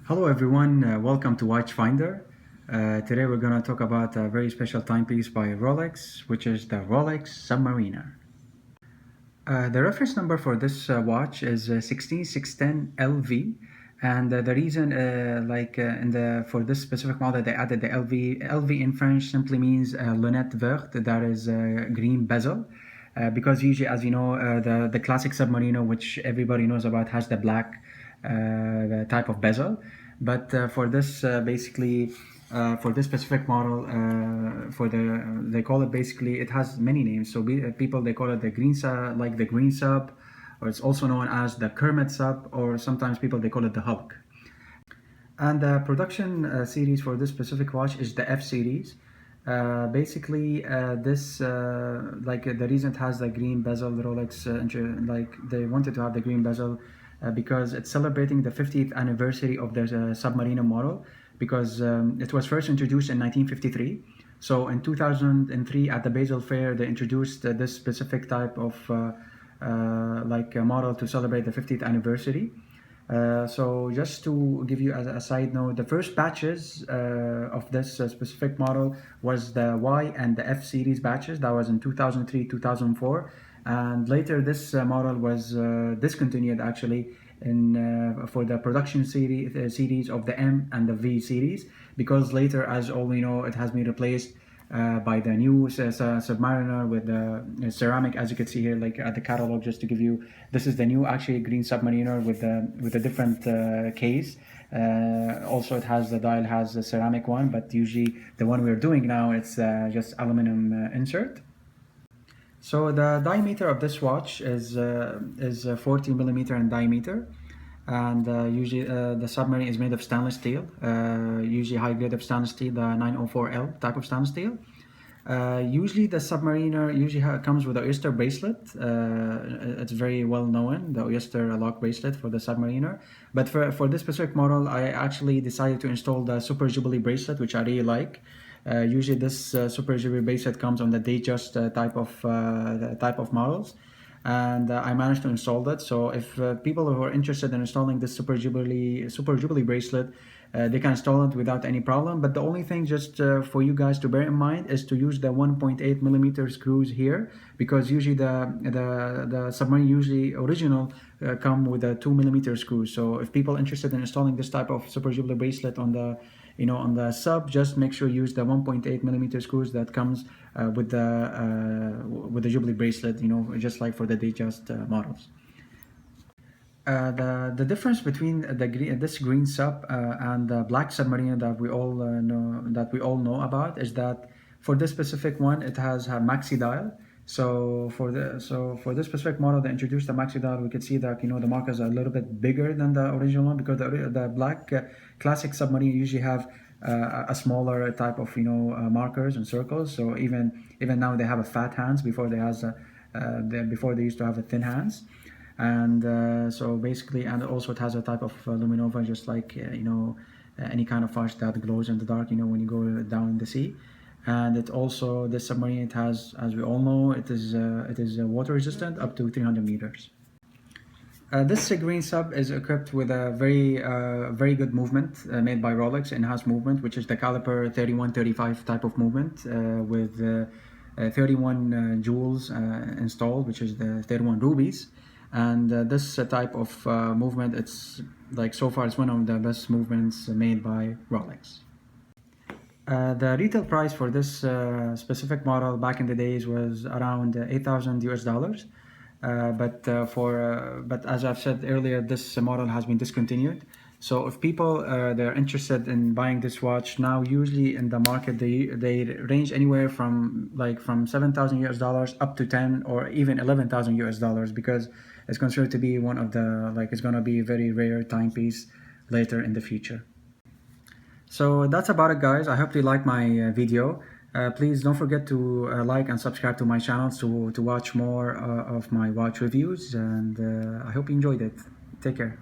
Hello everyone, welcome to Watchfinder. Today we're going to talk about a very special timepiece by Rolex, which is the Rolex Submariner. The reference number for this watch is 16610 LV, and the reason for this specific model they added the LV. LV in French simply means lunette verte, that is green bezel. Because usually, as you know, the classic Submariner, which everybody knows about, has the black type of bezel. But for this, for this specific model, they call it basically. It has many names. So people they call it the green sub, like the green sub, or it's also known as the Kermit sub, or sometimes people they call it the Hulk. And the production series for this specific watch is the F series. The reason it has the green bezel, the Rolex, they wanted to have the green bezel because it's celebrating the 50th anniversary of the Submariner model, because it was first introduced in 1953. So in 2003 at the Basel Fair, they introduced this specific type of model to celebrate the 50th anniversary. So just to give you a side note, the first batches of this specific model was the Y and the F series batches. That was in 2003, 2004. And later this model was discontinued actually for the production series of the M and the V series, because later, as all we know, it has been replaced by the new Submariner with the ceramic, as you can see here, like at the catalog. Just to give you, this is the new actually green Submariner with a different case. Also, it has the dial has a ceramic one, but usually the one we're doing now, it's just aluminum insert. So the diameter of this watch is 40 millimeter in diameter, and usually the Submariner is made of stainless steel, usually high grade of stainless steel, the 904L type of stainless steel. Usually the Submariner comes with an oyster bracelet. It's very well known, the oyster lock bracelet for the Submariner. But for this specific model, I actually decided to install the Super Jubilee bracelet, which I really like. Usually this Super Jubilee bracelet comes on the Datejust type of models, and I managed to install that. So if people who are interested in installing this Super Jubilee bracelet, they can install it without any problem. But the only thing just for you guys to bear in mind is to use the 1.8 millimeter screws here, because usually the Submariner usually original come with a 2 millimeter screw. So if people interested in installing this type of Super Jubilee bracelet on the sub, just make sure you use the 1.8 millimeter screws that comes with the Jubilee bracelet, just like for the Datejust models. The difference between this green sub and the black Submariner that we all know about is that for this specific one, it has a maxi dial. So for this specific model, they introduced the maxi dial. We could see that the markers are a little bit bigger than the original one, because the black classic Submariner usually have a smaller type of markers and circles. So even now they have a fat hands before before they used to have a thin hands. And so basically, and also it has a type of luminova, just like any kind of watch that glows in the dark, when you go down in the sea. And it also, this Submariner, it has, as we all know, it is water resistant up to 300 meters. This green sub is equipped with a very good movement made by Rolex, in-house movement, which is the caliper 3135 type of movement with 31 jewels installed, which is the 31 rubies. And this type of movement, it's like, so far it's one of the best movements made by Rolex. The retail price for this specific model back in the days was around 8,000 US dollars. But as I've said earlier, this model has been discontinued. So if people they're interested in buying this watch now, usually in the market they range anywhere from 7,000 US dollars up to 10 or even 11,000 US dollars, because it's considered to be one of the it's going to be a very rare timepiece later in the future. So that's about it, guys. I hope you like my video. Please don't forget to like and subscribe to my channels to watch more of my watch reviews, and I hope you enjoyed it. Take care.